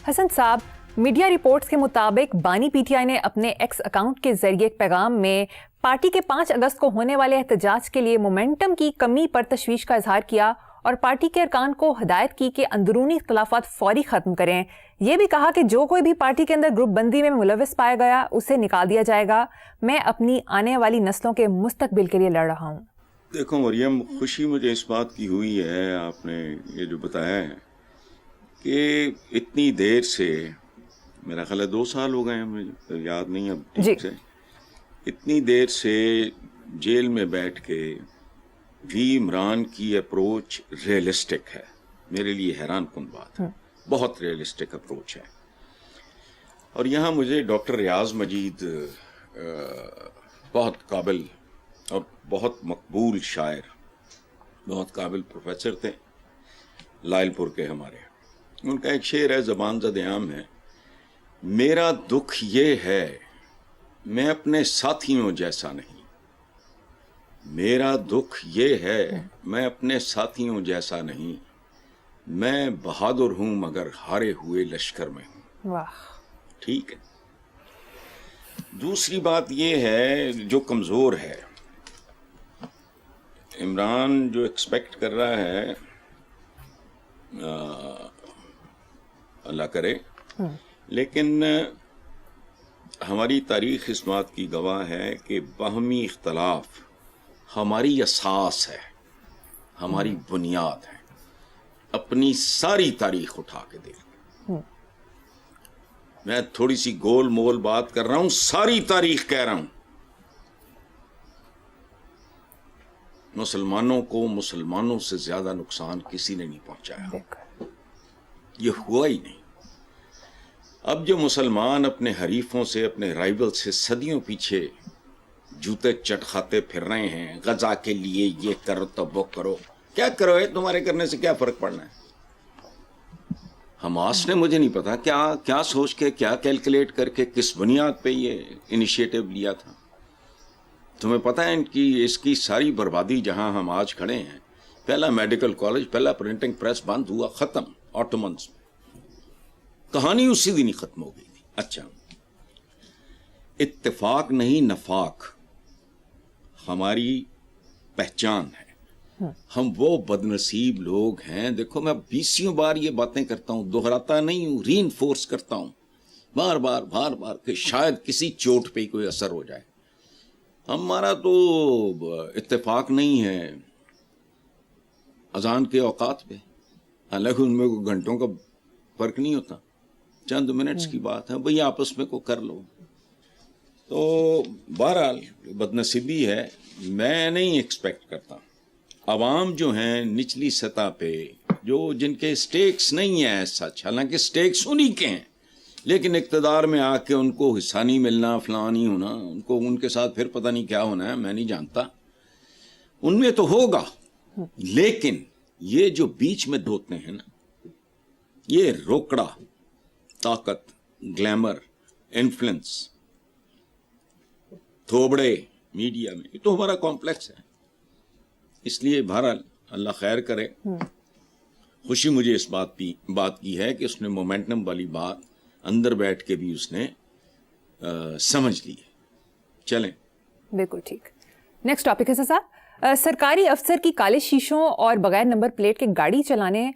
حسن صاحب، media reports کے مطابق بانی پی ٹی آئی نے اپنے ایکس اکاؤنٹ کے ذریعے ایک پیغام میں پارٹی کے 5 اگست کو ہونے والے احتجاج کے لیے مومنٹم کی کمی پر تشویش کا اظہار کیا اور پارٹی کے ارکان کو ہدایت کی کہ اندرونی اختلافات فوری ختم کریں۔ یہ بھی کہا کہ جو کوئی بھی پارٹی کے اندر گروپ بندی میں ملوث پایا گیا اسے نکال دیا جائے گا۔ میں اپنی آنے والی نسلوں کے مستقبل کے لیے لڑ رہا ہوں۔ دیکھو مریم، خوشی مجھے اس بات کی ہوئی ہے، آپ نے یہ جو بتایا ہے کہ اتنی دیر سے، میرا خیال ہے 2 سال ہو گئے ہیں، مجھے یاد نہیں اب ٹھیک سے، اتنی دیر سے جیل میں بیٹھ کے بھی عمران کی اپروچ ریئلسٹک ہے۔ میرے لیے حیران کن بات ہے، بہت ریئلسٹک اپروچ ہے۔ اور یہاں مجھے ڈاکٹر ریاض مجید بہت قابل اور بہت مقبول شاعر، بہت قابل پروفیسر تھے لائل پور کے ہمارے، ان کا ایک شعر ہے، زبان زد عام ہے: میرا دکھ یہ ہے میں اپنے ساتھیوں جیسا نہیں، میرا دکھ یہ ہے میں اپنے ساتھیوں جیسا نہیں، میں بہادر ہوں مگر ہارے ہوئے لشکر میں ہوں۔ واہ، ٹھیک ہے۔ دوسری بات یہ ہے جو کمزور ہے، عمران جو ایکسپیکٹ کر رہا ہے، اللہ کرے، لیکن ہماری تاریخ اس بات کی گواہ ہے کہ باہمی اختلاف ہماری اساس ہے، ہماری بنیاد ہے۔ اپنی ساری تاریخ اٹھا کے دیکھ، میں تھوڑی سی گول مول بات کر رہا ہوں، ساری تاریخ کہہ رہا ہوں، مسلمانوں کو مسلمانوں سے زیادہ نقصان کسی نے نہیں پہنچایا، یہ ہوا ہی نہیں۔ اب جو مسلمان اپنے حریفوں سے، اپنے رائیول سے صدیوں پیچھے جوتے چٹ کھاتے پھر رہے ہیں، غزہ کے لیے یہ کرو تو وہ کرو، کیا کرو ہے، تمہارے کرنے سے کیا فرق پڑنا ہے؟ حماس نے مجھے نہیں پتا کیا سوچ کے، کیا کیلکولیٹ کر کے، کس بنیاد پہ یہ انیشیٹو لیا تھا۔ تمہیں پتہ ہے اس کی ساری بربادی جہاں ہم آج کھڑے ہیں، پہلا میڈیکل کالج، پہلا پرنٹنگ پریس بند ہوا، ختم، آٹومنز میں، کہانی اسی دن ہی ختم ہو گئی تھی۔ اچھا، اتفاق نہیں نفاق ہماری پہچان ہے۔ ہم وہ بد نصیب لوگ ہیں، دیکھو میں 20 بار یہ باتیں کرتا ہوں، دہراتا نہیں ہوں، ری انفورس کرتا ہوں بار بار کہ شاید کسی چوٹ پہ ہی کوئی اثر ہو جائے۔ ہمارا تو اتفاق نہیں ہے اذان کے اوقات پہ، حالانکہ ان میں کوئی گھنٹوں کا فرق نہیں ہوتا، چند منٹس کی بات ہے، بھئی آپس میں کو کر لو۔ تو بہرحال بد نصیبی ہے، میں نہیں ایکسپیکٹ کرتا۔ عوام جو ہیں نچلی سطح پہ، جن کے سٹیکس نہیں ہیں سچ، حالانکہ سٹیکس انہی کے ہیں، لیکن اقتدار میں آ کے ان کو حصہ نہیں ملنا، فلاں نہیں ہونا، ان کے ساتھ پھر پتہ نہیں کیا ہونا ہے، میں نہیں جانتا، ان میں تو ہوگا، لیکن یہ جو بیچ میں دوتنے ہیں نا، یہ روکڑا، طاقت، گلیمر، انفلوئنس، تھوبڑے میڈیا میں، یہ تو ہمارا کمپلیکس ہے۔ اس لیے بہرحال اللہ خیر کرے۔ خوشی مجھے اس بات کی ہے کہ اس نے مومنٹم والی بات اندر بیٹھ کے بھی اس نے سمجھ لی ہے۔ چلیں، بالکل ٹھیک۔ نیکسٹ ٹاپک ہے صاحب، سرکاری افسر کی کالے شیشوں اور بغیر نمبر پلیٹ کے گاڑی چلانے،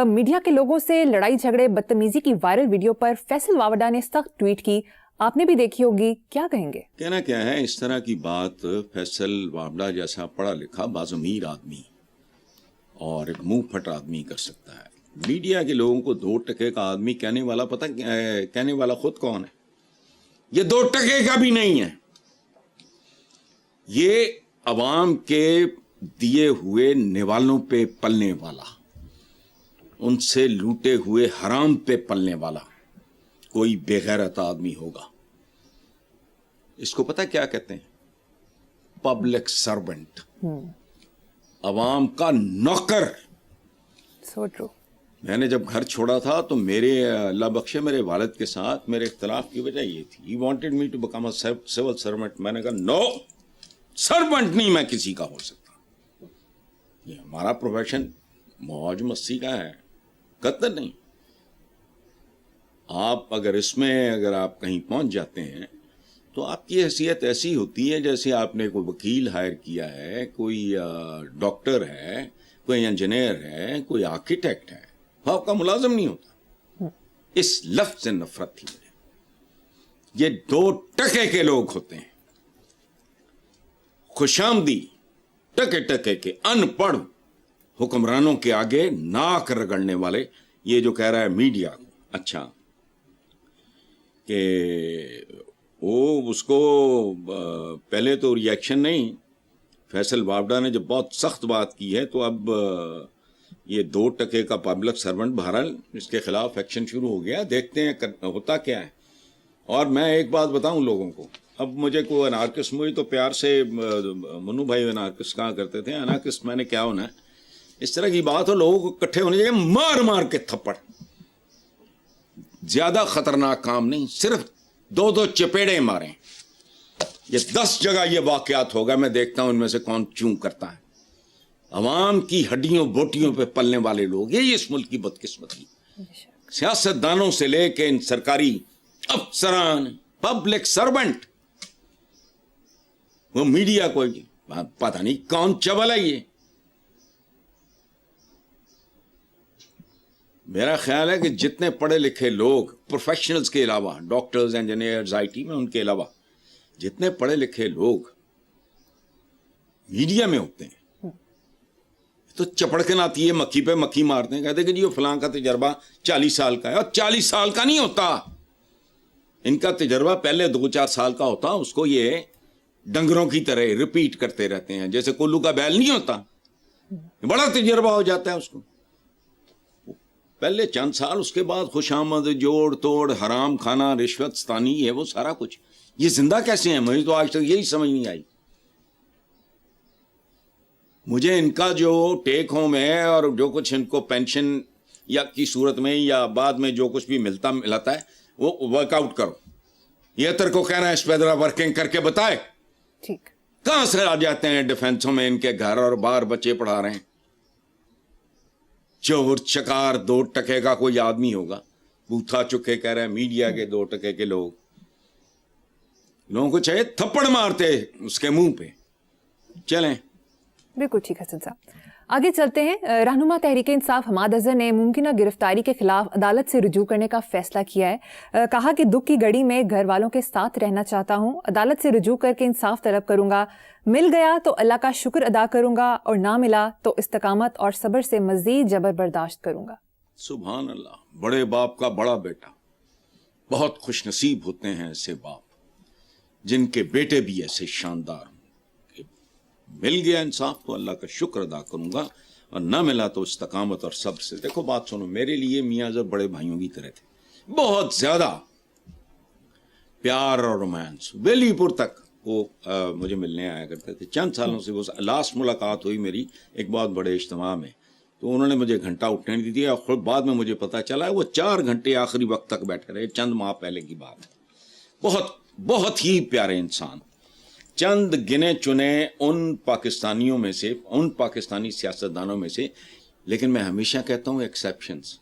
میڈیا کے لوگوں سے لڑائی جھگڑے، بدتمیزی کی وائرل ویڈیو پر فیصل واوڈا نے سخت ٹویٹ کی، آپ نے بھی دیکھی ہوگی، کیا کہیں گے؟ کہنا کیا ہے، اس طرح کی بات فیصل واوڈا جیسا پڑھا لکھا باضمیر آدمی اور ایک منہ پھٹ آدمی کر سکتا ہے۔ میڈیا کے لوگوں کو 2 ٹکے کا آدمی کہنے والا، پتہ کہنے والا خود کون ہے؟ یہ 2 ٹکے کا بھی نہیں ہے، یہ عوام کے دیے ہوئے نوالوں پہ پلنے والا، ان سے لوٹے ہوئے حرام پہ پلنے والا کوئی بے غیرت آدمی ہوگا۔ اس کو پتہ کیا کہتے ہیں؟ پبلک سرونٹ، عوام کا نوکر۔ So true. میں نے جب گھر چھوڑا تھا تو میرے، اللہ بخشے، میرے والد کے ساتھ میرے اختلاف کی وجہ یہ تھی، he wanted me to become a civil servant. میں نے کہا نو، سرونٹ نہیں میں کسی کا ہو سکتا، یہ ہمارا پروفیشن موج مستی کا ہے، قطر نہیں۔ آپ اگر اس میں اگر آپ کہیں پہنچ جاتے ہیں تو آپ کی حیثیت ایسی ہوتی ہے جیسے آپ نے کوئی وکیل ہائر کیا ہے, کوئی ڈاکٹر ہے, کوئی انجینئر ہے, کوئی آرکیٹیکٹ ہے, وہ آپ کا ملازم نہیں ہوتا. اس لفظ سے نفرت تھی مجھے. یہ 2 ٹکے کے لوگ ہوتے ہیں, خوشامدی ٹکے ٹکے کے ان پڑھ حکمرانوں کے آگے ناک رگڑنے والے. یہ جو کہہ رہا ہے میڈیا, اچھا کہ وہ اس کو پہلے تو ریئیکشن نہیں, فیصل وابڈا نے جب بہت سخت بات کی ہے تو اب یہ 2 ٹکے کا پبلک سرونٹ بہرحال اس کے خلاف ایکشن شروع ہو گیا. دیکھتے ہیں ہوتا کیا ہے. اور میں ایک بات بتاؤں لوگوں کو, اب مجھے کوئی انارکس, مجھے تو پیار سے منو بھائی انارکس کہا کرتے تھے. انارکس میں نے کیا ہونا ہے, اس طرح کی بات ہو لوگوں کو اکٹھے ہونے چاہیے, مار مار کے تھپڑ. زیادہ خطرناک کام نہیں, صرف 2 چپیڑے ماریں. یہ 10 جگہ یہ واقعات ہوگا, میں دیکھتا ہوں ان میں سے کون چوں کرتا ہے. عوام کی ہڈیوں بوٹیوں پہ پلنے والے لوگ, یہ اس ملک کی بدقسمتی. سیاست دانوں سے لے کے ان سرکاری افسران, پبلک سرونٹ, وہ میڈیا کو پتہ نہیں کون چبل ہے. یہ میرا خیال ہے کہ جتنے پڑھے لکھے لوگ پروفیشنلز کے علاوہ, ڈاکٹرز, انجینئرز, آئی ٹی میں, ان کے علاوہ جتنے پڑھے لکھے لوگ میڈیا میں ہوتے ہیں تو چپڑکن آتی ہے, مکھی پہ مکھی مارتے ہیں, کہتے ہیں کہ جی وہ فلاں کا تجربہ 40 سال کا ہے. اور 40 سال کا نہیں ہوتا, ان کا تجربہ پہلے 2-4 سال کا ہوتا. اس کو یہ ڈنگروں کی طرح ریپیٹ کرتے رہتے ہیں, جیسے کلو کا بیل نہیں ہوتا, بڑا تجربہ ہو جاتا ہے اس کو. پہلے چند سال, اس کے بعد خوشامد, جوڑ توڑ, حرام کھانا, رشوت ستانی, ہے وہ سارا کچھ. یہ زندہ کیسے ہیں؟ مجھے تو آج تک یہی سمجھ نہیں آئی. مجھے ان کا جو ٹیک ہوم ہے اور جو کچھ ان کو پینشن یا کی صورت میں یا بعد میں جو کچھ بھی ملتا ہے وہ ورک آؤٹ کرو. یہ تر کو کہنا ہے اس پہ ذرا ورکنگ کر کے بتائے. ٹھیک, کہاں سے آ جاتے ہیں ڈیفینسوں میں ان کے گھر, اور باہر بچے پڑھا رہے ہیں. چور چکار 2 ٹکے کا کوئی آدمی ہوگا, بوتھا چکے کہہ رہے ہیں میڈیا کے 2 ٹکے کے لوگ. لوگوں کو چاہیے تھپڑ مارتے اس کے منہ پہ. چلیں, بالکل ٹھیک حسن صاحب, آگے چلتے ہیں. رہنما تحریک انصاف حماد اظہر نے ممکنہ گرفتاری کے خلاف عدالت سے رجوع کرنے کا فیصلہ کیا ہے. کہا کہ دکھ کی گھڑی میں گھر والوں کے ساتھ رہنا چاہتا ہوں, عدالت سے رجوع کر کے انصاف طلب کروں گا. مل گیا تو اللہ کا شکر ادا کروں گا, اور نہ ملا تو استقامت اور صبر سے مزید جبر برداشت کروں گا. سبحان اللہ, بڑے باپ کا بڑا بیٹا. بہت خوش نصیب ہوتے ہیں ایسے باپ جن کے بیٹے بھی ایسے شاندار ہوں. مل گیا انصاف تو اللہ کا شکر ادا کروں گا, اور نہ ملا تو استقامت اور صبر سے. دیکھو بات سنو, میرے لیے میاں اظہر بڑے بھائیوں کی طرح تھے. بہت زیادہ پیار اور رومانس. ویلی پور تک وہ مجھے ملنے آیا کرتے تھے. چند سالوں سے وہ لاسٹ ملاقات ہوئی میری ایک بہت بڑے اجتماع میں, تو انہوں نے مجھے گھنٹہ اٹھنے نہیں دیا, اور خود بعد میں مجھے پتا چلا وہ 4 گھنٹے آخری وقت تک بیٹھے رہے. چند ماہ پہلے کی بات ہے. بہت بہت ہی پیارے انسان. چند گنے چنے ان پاکستانیوں میں سے, ان پاکستانی سیاستدانوں میں سے. لیکن میں ہمیشہ کہتا ہوں ایکسیپشنز.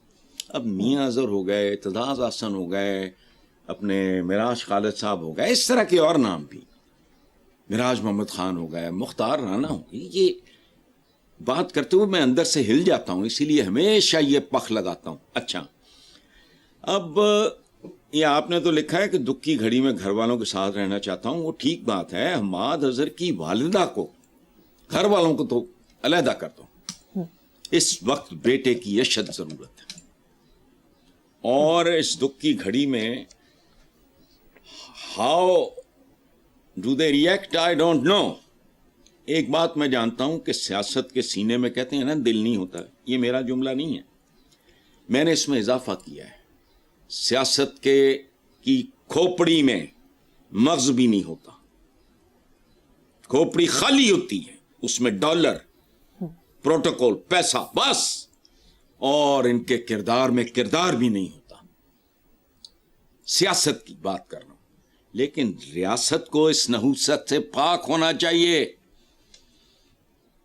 اب میاں اظہر ہو گئے, اعتزاز احسن ہو گئے, اپنے معراج خالد صاحب ہو گئے, اس طرح کے اور نام بھی, معراج محمد خان ہو گئے, مختار رانا ہو گئی. یہ بات کرتے ہوئے میں اندر سے ہل جاتا ہوں, اسی لیے ہمیشہ یہ پخ لگاتا ہوں. اچھا, اب یہ آپ نے تو لکھا ہے کہ دکھ کی گھڑی میں گھر والوں کے ساتھ رہنا چاہتا ہوں. وہ ٹھیک بات ہے. حماد اظہر کی والدہ کو, گھر والوں کو تو علیحدہ کر دو. اس وقت بیٹے کی اشد ضرورت ہے, اور اس دکھ کی گھڑی میں how do they react I don't know. ایک بات میں جانتا ہوں کہ سیاست کے سینے میں کہتے ہیں نا دل نہیں ہوتا. یہ میرا جملہ نہیں ہے, میں نے اس میں اضافہ کیا ہے. سیاست کی کھوپڑی میں مغز بھی نہیں ہوتا. کھوپڑی خالی ہوتی ہے, اس میں ڈالر, پروٹوکول, پیسہ بس, اور ان کے کردار میں کردار بھی نہیں ہوتا. سیاست کی بات کر رہا ہوں, لیکن ریاست کو اس نحوست سے پاک ہونا چاہیے.